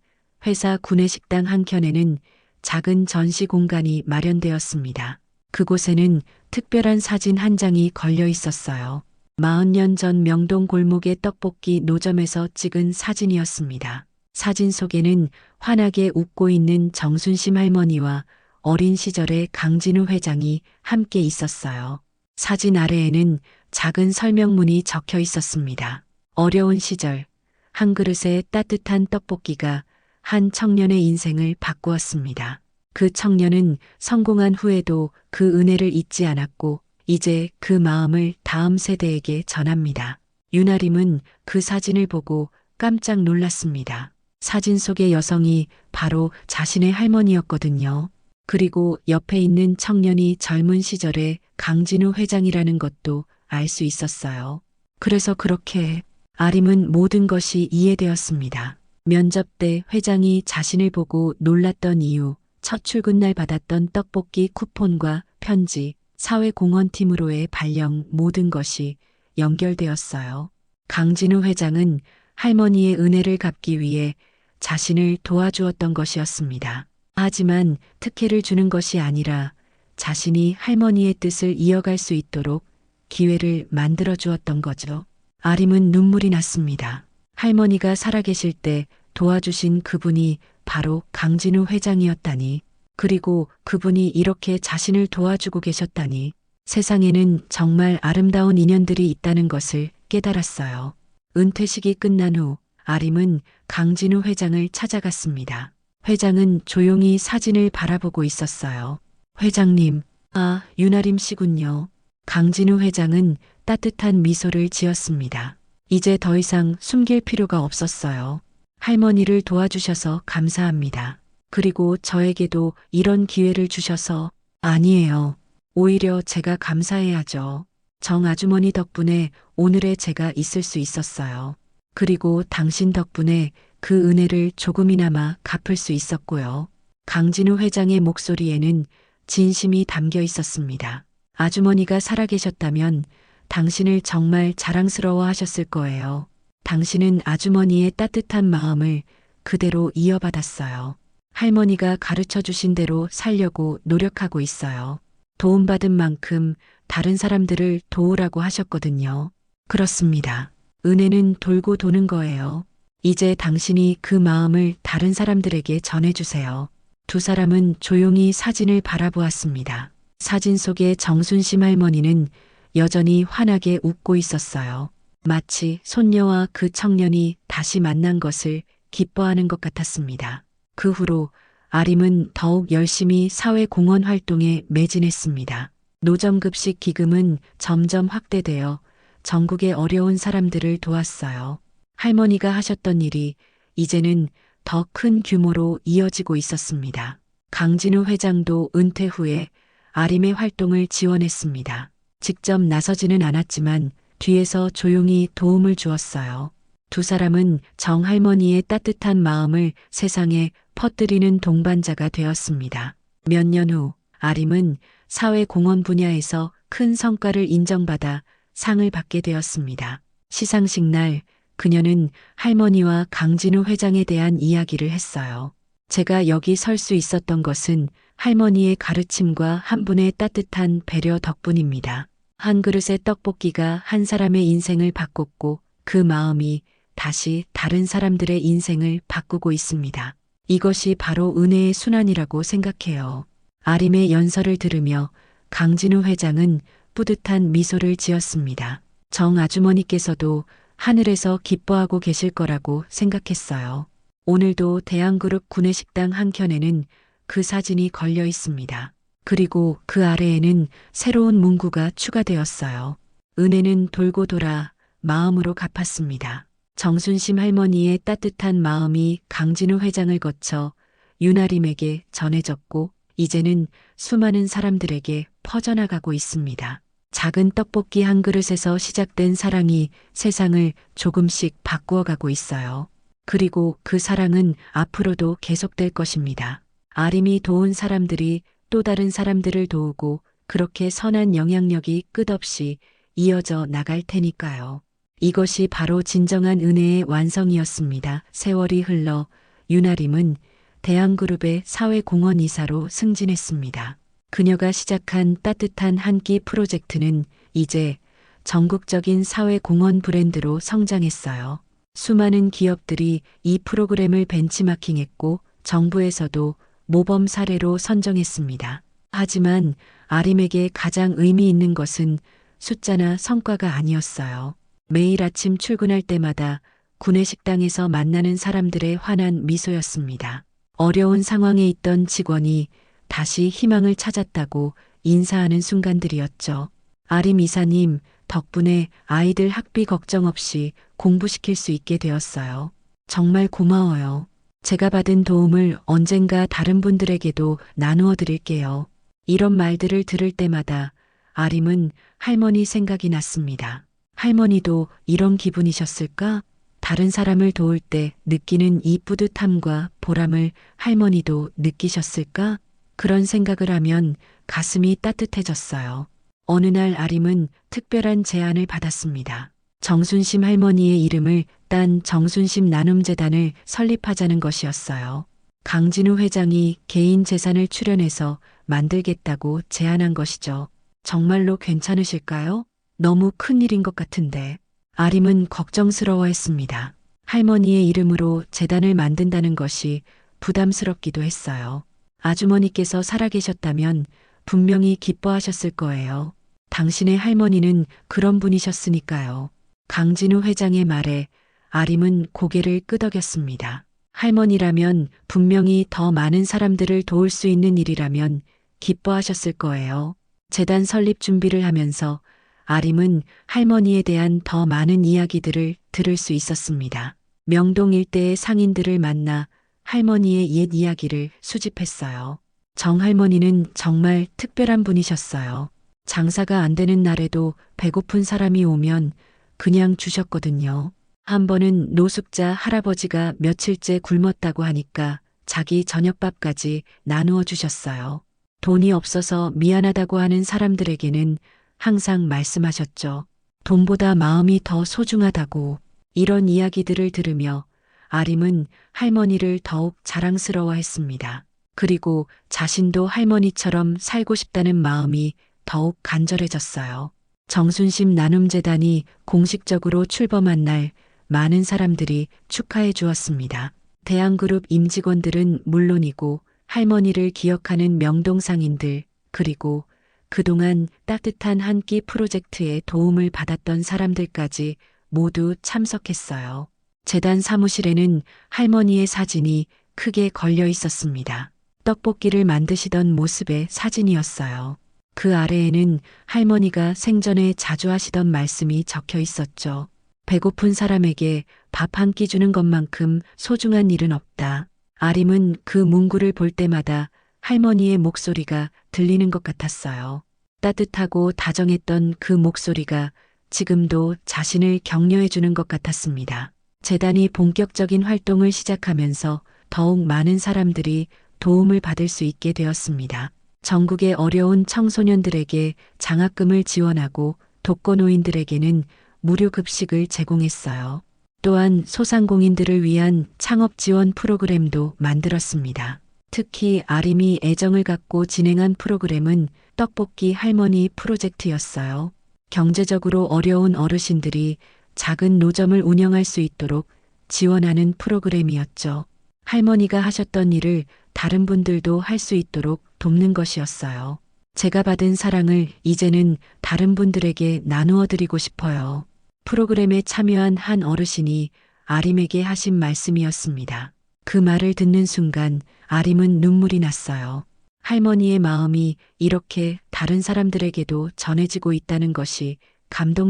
회사 구내식당 한켠에는 작은 전시 공간이 마련되었습니다. 그곳에는 특별한 사진 한 장이 걸려 있었어요. 40년 전 명동 골목의 떡볶이 노점에서 찍은 사진이었습니다. 사진 속에는 환하게 웃고 있는 정순심 할머니와 어린 시절의 강진우 회장이 함께 있었어요. 사진 아래에는 작은 설명문이 적혀 있었습니다. 어려운 시절, 한 그릇의 따뜻한 떡볶이가 한 청년의 인생을 바꾸었습니다. 그 청년은 성공한 후에도 그 은혜를 잊지 않았고 이제 그 마음을 다음 세대에게 전합니다. 윤아림은 그 사진을 보고 깜짝 놀랐습니다. 사진 속의 여성이 바로 자신의 할머니였거든요. 그리고 옆에 있는 청년이 젊은 시절의 강진우 회장이라는 것도 알 수 있었어요. 그래서 그렇게 아림은 모든 것이 이해되었습니다. 면접 때 회장이 자신을 보고 놀랐던 이유, 첫 출근 날 받았던 떡볶이 쿠폰과 편지, 사회공헌팀으로의 발령 모든 것이 연결되었어요. 강진우 회장은 할머니의 은혜를 갚기 위해 자신을 도와주었던 것이었습니다. 하지만 특혜를 주는 것이 아니라 자신이 할머니의 뜻을 이어갈 수 있도록 기회를 만들어 주었던 거죠. 아림은 눈물이 났습니다. 할머니가 살아계실 때 도와주신 그분이 바로 강진우 회장이었다니. 그리고 그분이 이렇게 자신을 도와주고 계셨다니. 세상에는 정말 아름다운 인연들이 있다는 것을 깨달았어요. 은퇴식이 끝난 후 아림은 강진우 회장을 찾아갔습니다. 회장은 조용히 사진을 바라보고 있었어요. 회장님, 아, 윤아림 씨군요. 강진우 회장은 따뜻한 미소를 지었습니다. 이제 더 이상 숨길 필요가 없었어요. 할머니를 도와주셔서 감사합니다. 그리고 저에게도 이런 기회를 주셔서 아니에요. 오히려 제가 감사해야죠. 정 아주머니 덕분에 오늘의 제가 있을 수 있었어요. 그리고 당신 덕분에 그 은혜를 조금이나마 갚을 수 있었고요. 강진우 회장의 목소리에는 진심이 담겨 있었습니다. 아주머니가 살아계셨다면 당신을 정말 자랑스러워 하셨을 거예요. 당신은 아주머니의 따뜻한 마음을 그대로 이어받았어요. 할머니가 가르쳐 주신 대로 살려고 노력하고 있어요. 도움받은 만큼 다른 사람들을 도우라고 하셨거든요. 그렇습니다. 은혜는 돌고 도는 거예요. 이제 당신이 그 마음을 다른 사람들에게 전해주세요. 두 사람은 조용히 사진을 바라보았습니다. 사진 속의 정순심 할머니는 여전히 환하게 웃고 있었어요. 마치 손녀와 그 청년이 다시 만난 것을 기뻐하는 것 같았습니다. 그 후로 아림은 더욱 열심히 사회공헌 활동에 매진했습니다. 노점급식 기금은 점점 확대되어 전국의 어려운 사람들을 도왔어요. 할머니가 하셨던 일이 이제는 더 큰 규모로 이어지고 있었습니다. 강진우 회장도 은퇴 후에 아림의 활동을 지원했습니다. 직접 나서지는 않았지만 뒤에서 조용히 도움을 주었어요. 두 사람은 정할머니의 따뜻한 마음을 세상에 퍼뜨리는 동반자가 되었습니다. 몇 년 후 아림은 사회공헌 분야에서 큰 성과를 인정받아 상을 받게 되었습니다. 시상식 날 그녀는 할머니와 강진우 회장에 대한 이야기를 했어요. 제가 여기 설 수 있었던 것은 할머니의 가르침과 한 분의 따뜻한 배려 덕분입니다. 한 그릇의 떡볶이가 한 사람의 인생을 바꿨고 그 마음이 다시 다른 사람들의 인생을 바꾸고 있습니다. 이것이 바로 은혜의 순환이라고 생각해요. 아림의 연설을 들으며 강진우 회장은 뿌듯한 미소를 지었습니다. 정 아주머니께서도 하늘에서 기뻐하고 계실 거라고 생각했어요. 오늘도 대한그룹 구내식당 한켠에는 그 사진이 걸려 있습니다. 그리고 그 아래에는 새로운 문구가 추가되었어요. 은혜는 돌고 돌아 마음으로 갚았습니다. 정순심 할머니의 따뜻한 마음이 강진우 회장을 거쳐 윤아림에게 전해졌고 이제는 수많은 사람들에게 퍼져나가고 있습니다. 작은 떡볶이 한 그릇에서 시작된 사랑이 세상을 조금씩 바꾸어가고 있어요. 그리고 그 사랑은 앞으로도 계속될 것입니다. 아림이 도운 사람들이 또 다른 사람들을 도우고 그렇게 선한 영향력이 끝없이 이어져 나갈 테니까요. 이것이 바로 진정한 은혜의 완성이었습니다. 세월이 흘러 윤아림은 대한그룹의 사회공헌 이사로 승진했습니다. 그녀가 시작한 따뜻한 한 끼 프로젝트는 이제 전국적인 사회공헌 브랜드로 성장했어요. 수많은 기업들이 이 프로그램을 벤치마킹했고 정부에서도 모범 사례로 선정했습니다. 하지만 아림에게 가장 의미 있는 것은 숫자나 성과가 아니었어요. 매일 아침 출근할 때마다 구내식당에서 만나는 사람들의 환한 미소였습니다. 어려운 상황에 있던 직원이 다시 희망을 찾았다고 인사하는 순간들이었죠. 아림 이사님 덕분에 아이들 학비 걱정 없이 공부시킬 수 있게 되었어요. 정말 고마워요. 제가 받은 도움을 언젠가 다른 분들에게도 나누어 드릴게요. 이런 말들을 들을 때마다 아림은 할머니 생각이 났습니다. 할머니도 이런 기분이셨을까? 다른 사람을 도울 때 느끼는 이 뿌듯함과 보람을 할머니도 느끼셨을까? 그런 생각을 하면 가슴이 따뜻해졌어요. 어느 날 아림은 특별한 제안을 받았습니다. 정순심 할머니의 이름을 딴 정순심 나눔재단을 설립하자는 것이었어요. 강진우 회장이 개인 재산을 출연해서 만들겠다고 제안한 것이죠. 정말로 괜찮으실까요? 너무 큰일인 것 같은데. 아림은 걱정스러워했습니다. 할머니의 이름으로 재단을 만든다는 것이 부담스럽기도 했어요. 아주머니께서 살아계셨다면 분명히 기뻐하셨을 거예요. 당신의 할머니는 그런 분이셨으니까요. 강진우 회장의 말에 아림은 고개를 끄덕였습니다. 할머니라면 분명히 더 많은 사람들을 도울 수 있는 일이라면 기뻐하셨을 거예요. 재단 설립 준비를 하면서 아림은 할머니에 대한 더 많은 이야기들을 들을 수 있었습니다. 명동 일대의 상인들을 만나 할머니의 옛 이야기를 수집했어요. 정할머니는 정말 특별한 분이셨어요. 장사가 안 되는 날에도 배고픈 사람이 오면 그냥 주셨거든요. 한 번은 노숙자 할아버지가 며칠째 굶었다고 하니까 자기 저녁밥까지 나누어 주셨어요. 돈이 없어서 미안하다고 하는 사람들에게는 항상 말씀하셨죠. 돈보다 마음이 더 소중하다고. 이런 이야기들을 들으며 아림은 할머니를 더욱 자랑스러워했습니다. 그리고 자신도 할머니처럼 살고 싶다는 마음이 더욱 간절해졌어요. 정순심 나눔재단이 공식적으로 출범한 날 많은 사람들이 축하해 주었습니다. 대한그룹 임직원들은 물론이고 할머니를 기억하는 명동상인들, 그리고 그동안 따뜻한 한 끼 프로젝트에 도움을 받았던 사람들까지 모두 참석했어요. 재단 사무실에는 할머니의 사진이 크게 걸려 있었습니다. 떡볶이를 만드시던 모습의 사진이었어요. 그 아래에는 할머니가 생전에 자주 하시던 말씀이 적혀 있었죠. 배고픈 사람에게 밥 한 끼 주는 것만큼 소중한 일은 없다. 아림은 그 문구를 볼 때마다 할머니의 목소리가 들리는 것 같았어요. 따뜻하고 다정했던 그 목소리가 지금도 자신을 격려해 주는 것 같았습니다. 재단이 본격적인 활동을 시작하면서 더욱 많은 사람들이 도움을 받을 수 있게 되었습니다. 전국의 어려운 청소년들에게 장학금을 지원하고 독거노인들에게는 무료 급식을 제공했어요. 또한 소상공인들을 위한 창업 지원 프로그램도 만들었습니다. 특히 아림이 애정을 갖고 진행한 프로그램은 떡볶이 할머니 프로젝트였어요. 경제적으로 어려운 어르신들이 작은 노점을 운영할 수 있도록 지원하는 프로그램이었죠. 할머니가 하셨던 일을 다른 분들도 할 수 있도록 돕는 것이었어요. 제가 받은 사랑을 이제는 다른 분들에게 나누어 드리고 싶어요. 프로그램에 참여한 한 어르신이 아림에게 하신 말씀이었습니다. 그 말을 듣는 순간 아림은 눈물이 났어요. 할머니의 마음이 이렇게 다른 사람들에게도 전해지고 있다는 것이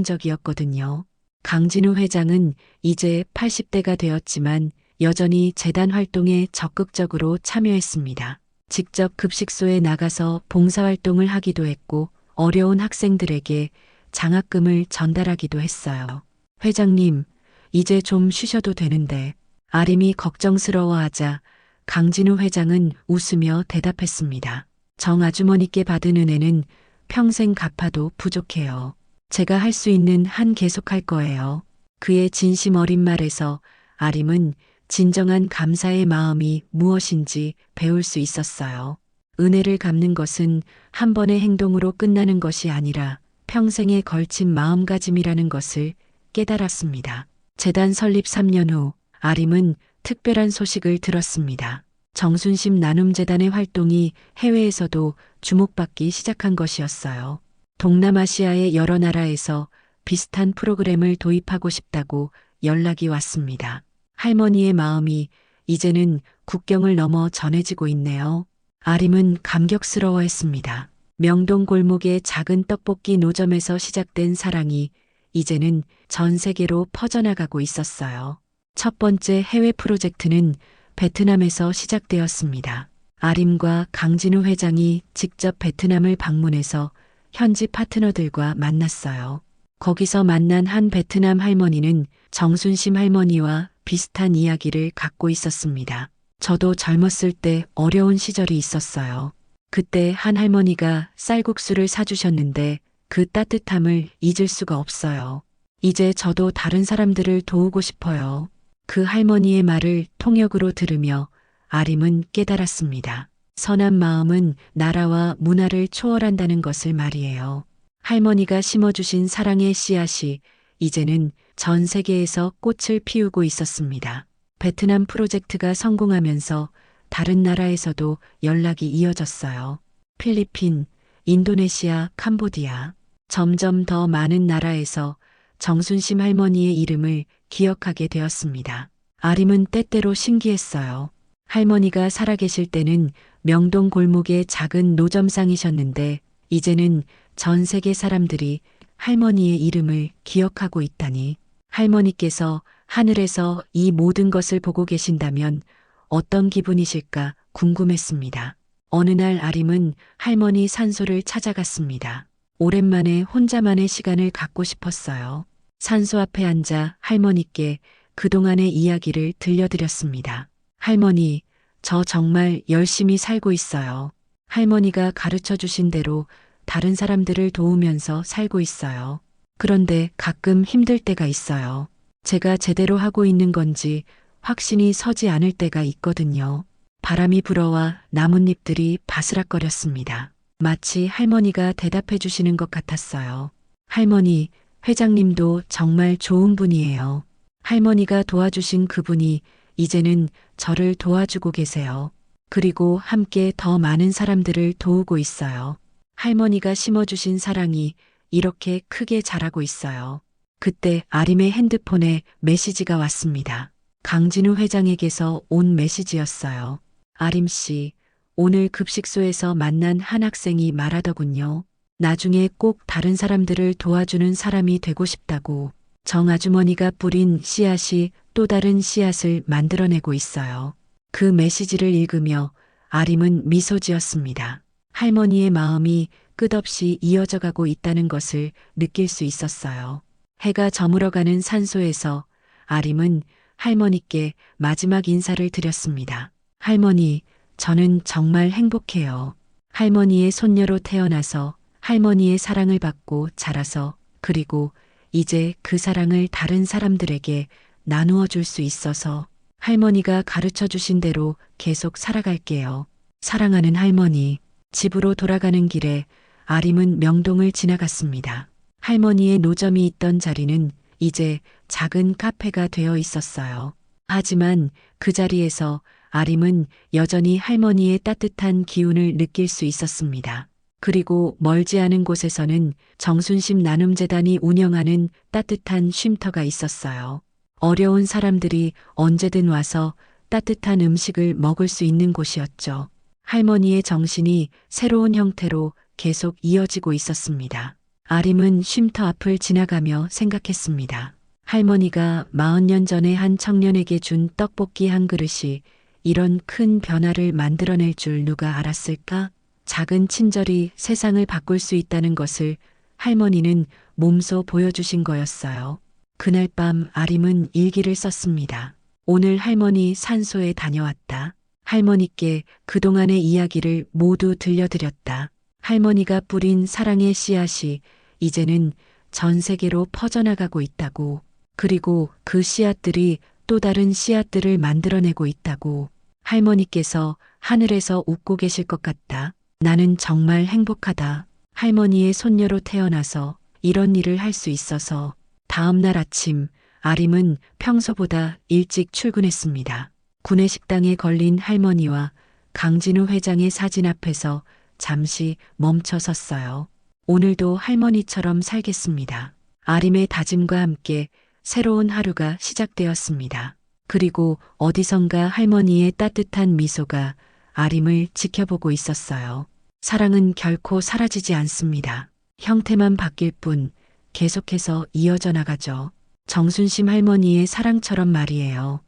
감동적이었거든요. 강진우 회장은 이제 80대가 되었지만 여전히 재단 활동에 적극적으로 참여했습니다. 직접 급식소에 나가서 봉사활동을 하기도 했고 어려운 학생들에게 장학금을 전달하기도 했어요. 회장님, 이제 좀 쉬셔도 되는데. 아림이 걱정스러워하자 강진우 회장은 웃으며 대답했습니다. 정 아주머니께 받은 은혜는 평생 갚아도 부족해요. 제가 할 수 있는 한 계속할 거예요. 그의 진심 어린 말에서 아림은 진정한 감사의 마음이 무엇인지 배울 수 있었어요. 은혜를 갚는 것은 한 번의 행동으로 끝나는 것이 아니라 평생에 걸친 마음가짐이라는 것을 깨달았습니다. 재단 설립 3년 후 아림은 특별한 소식을 들었습니다. 정순심 나눔재단의 활동이 해외에서도 주목받기 시작한 것이었어요. 동남아시아의 여러 나라에서 비슷한 프로그램을 도입하고 싶다고 연락이 왔습니다. 할머니의 마음이 이제는 국경을 넘어 전해지고 있네요. 아림은 감격스러워했습니다. 명동 골목의 작은 떡볶이 노점에서 시작된 사랑이 이제는 전 세계로 퍼져나가고 있었어요. 첫 번째 해외 프로젝트는 베트남에서 시작되었습니다. 아림과 강진우 회장이 직접 베트남을 방문해서 현지 파트너들과 만났어요. 거기서 만난 한 베트남 할머니는 정순심 할머니와 비슷한 이야기를 갖고 있었습니다. 저도 젊었을 때 어려운 시절이 있었어요. 그때 한 할머니가 쌀국수를 사주셨는데 그 따뜻함을 잊을 수가 없어요. 이제 저도 다른 사람들을 도우고 싶어요. 그 할머니의 말을 통역으로 들으며 아림은 깨달았습니다. 선한 마음은 나라와 문화를 초월한다는 것을 말이에요. 할머니가 심어주신 사랑의 씨앗이 이제는 전 세계에서 꽃을 피우고 있었습니다. 베트남 프로젝트가 성공하면서 다른 나라에서도 연락이 이어졌어요. 필리핀, 인도네시아, 캄보디아. 점점 더 많은 나라에서 정순심 할머니의 이름을 기억하게 되었습니다. 아림은 때때로 신기했어요. 할머니가 살아계실 때는 명동 골목의 작은 노점상이셨는데 이제는 전 세계 사람들이 할머니의 이름을 기억하고 있다니. 할머니께서 하늘에서 이 모든 것을 보고 계신다면 어떤 기분이실까 궁금했습니다. 어느 날 아림은 할머니 산소를 찾아갔습니다. 오랜만에 혼자만의 시간을 갖고 싶었어요. 산소 앞에 앉아 할머니께 그동안의 이야기를 들려드렸습니다. 할머니, 저 정말 열심히 살고 있어요. 할머니가 가르쳐 주신 대로 다른 사람들을 도우면서 살고 있어요. 그런데 가끔 힘들 때가 있어요. 제가 제대로 하고 있는 건지 확신이 서지 않을 때가 있거든요. 바람이 불어와 나뭇잎들이 바스락거렸습니다. 마치 할머니가 대답해 주시는 것 같았어요. 할머니, 회장님도 정말 좋은 분이에요. 할머니가 도와주신 그분이 이제는 저를 도와주고 계세요. 그리고 함께 더 많은 사람들을 도우고 있어요. 할머니가 심어주신 사랑이 이렇게 크게 자라고 있어요. 그때 아림의 핸드폰에 메시지가 왔습니다. 강진우 회장에게서 온 메시지였어요. 아림 씨, 오늘 급식소에서 만난 한 학생이 말하더군요. 나중에 꼭 다른 사람들을 도와주는 사람이 되고 싶다고. 정 아주머니가 뿌린 씨앗이 또 다른 씨앗을 만들어내고 있어요. 그 메시지를 읽으며 아림은 미소 지었습니다. 할머니의 마음이 끝없이 이어져 가고 있다는 것을 느낄 수 있었어요. 해가 저물어가는 산소에서 아림은 할머니께 마지막 인사를 드렸습니다. 할머니, 저는 정말 행복해요. 할머니의 손녀로 태어나서 할머니의 사랑을 받고 자라서 그리고 이제 그 사랑을 다른 사람들에게 나누어 줄 수 있어서 할머니가 가르쳐 주신 대로 계속 살아갈게요. 사랑하는 할머니. 집으로 돌아가는 길에 아림은 명동을 지나갔습니다. 할머니의 노점이 있던 자리는 이제 작은 카페가 되어 있었어요. 하지만 그 자리에서 아림은 여전히 할머니의 따뜻한 기운을 느낄 수 있었습니다. 그리고 멀지 않은 곳에서는 정순심 나눔재단이 운영하는 따뜻한 쉼터가 있었어요. 어려운 사람들이 언제든 와서 따뜻한 음식을 먹을 수 있는 곳이었죠. 할머니의 정신이 새로운 형태로 계속 이어지고 있었습니다. 아림은 쉼터 앞을 지나가며 생각했습니다. 할머니가 40년 전에 한 청년에게 준 떡볶이 한 그릇이 이런 큰 변화를 만들어낼 줄 누가 알았을까? 작은 친절이 세상을 바꿀 수 있다는 것을 할머니는 몸소 보여주신 거였어요. 그날 밤 아림은 일기를 썼습니다. 오늘 할머니 산소에 다녀왔다. 할머니께 그동안의 이야기를 모두 들려드렸다. 할머니가 뿌린 사랑의 씨앗이 이제는 전 세계로 퍼져나가고 있다고. 그리고 그 씨앗들이 또 다른 씨앗들을 만들어내고 있다고. 할머니께서 하늘에서 웃고 계실 것 같다. 나는 정말 행복하다. 할머니의 손녀로 태어나서 이런 일을 할 수 있어서. 다음 날 아침 아림은 평소보다 일찍 출근했습니다. 구내식당에 걸린 할머니와 강진우 회장의 사진 앞에서 잠시 멈춰 섰어요. 오늘도 할머니처럼 살겠습니다. 아림의 다짐과 함께 새로운 하루가 시작되었습니다. 그리고 어디선가 할머니의 따뜻한 미소가 아림을 지켜보고 있었어요. 사랑은 결코 사라지지 않습니다. 형태만 바뀔 뿐 계속해서 이어져 나가죠. 정순심 할머니의 사랑처럼 말이에요.